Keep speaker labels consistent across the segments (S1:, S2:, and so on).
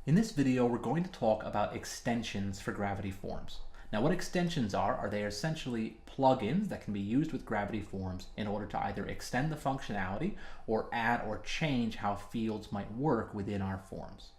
S1: In this video, we're going to talk about extensions for Gravity Forms. Now, what extensions are they essentially plugins that can be used with Gravity Forms in order to either extend the functionality or add or change how fields might work within our forms.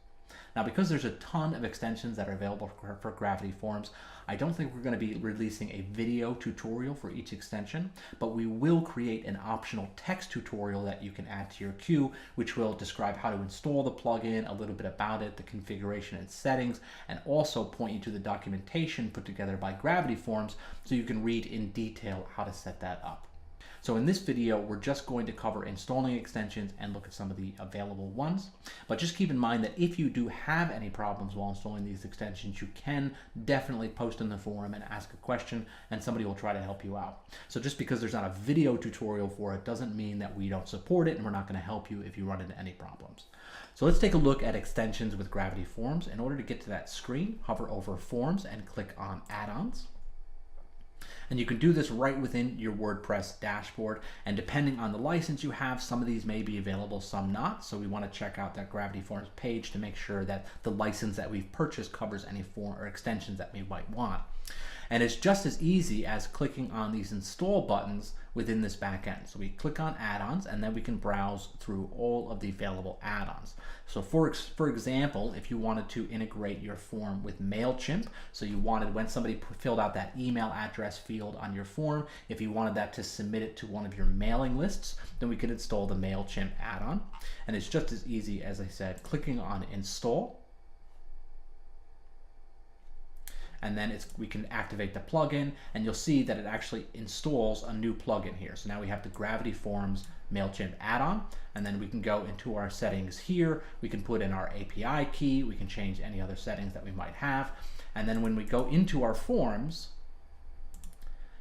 S1: Now, because there's a ton of extensions that are available for Gravity Forms, I don't think we're going to be releasing a video tutorial for each extension, but we will create an optional text tutorial that you can add to your queue, which will describe how to install the plugin, a little bit about it, the configuration and settings, and also point you to the documentation put together by Gravity Forms so you can read in detail how to set that up. So in this video, we're just going to cover installing extensions and look at some of the available ones. But just keep in mind that if you do have any problems while installing these extensions, you can definitely post in the forum and ask a question, and somebody will try to help you out. So just because there's not a video tutorial for it doesn't mean that we don't support it and we're not going to help you if you run into any problems. So let's take a look at extensions with Gravity Forms. In order to get to that screen, hover over Forms and click on Add-ons. And you can do this right within your WordPress dashboard. And depending on the license you have, some of these may be available, some not. So we want to check out that Gravity Forms page to make sure that the license that we've purchased covers any form or extensions that we might want. And it's just as easy as clicking on these install buttons within this backend. So we click on add-ons and then we can browse through all of the available add-ons. So for example, if you wanted to integrate your form with MailChimp, so you wanted when somebody filled out that email address field on your form, if you wanted that to submit it to one of your mailing lists, then we could install the MailChimp add-on. And it's just as easy, as I said, clicking on install. And then we can activate the plugin, and you'll see that it actually installs a new plugin here. So now we have the Gravity Forms MailChimp add-on, and then we can go into our settings here. We can put in our API key. We can change any other settings that we might have. And then when we go into our forms,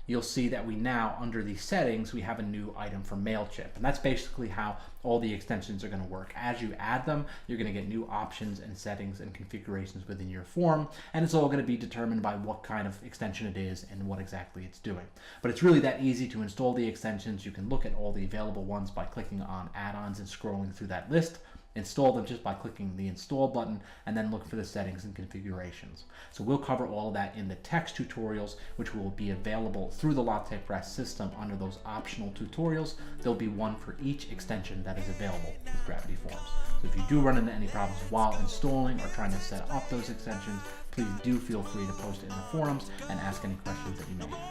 S1: you'll see that we now, under the settings, we have a new item for MailChimp. And that's basically how all the extensions are going to work. As you add them, you're going to get new options and settings and configurations within your form. And it's all going to be determined by what kind of extension it is and what exactly it's doing. But it's really that easy to install the extensions. You can look at all the available ones by clicking on add-ons and scrolling through that list. Install them just by clicking the install button and then look for the settings and configurations. So we'll cover all of that in the text tutorials, which will be available through the LattePress system under those optional tutorials. There'll be one for each extension that is available with Gravity Forms. So if you do run into any problems while installing or trying to set up those extensions, please do feel free to post it in the forums and ask any questions that you may have.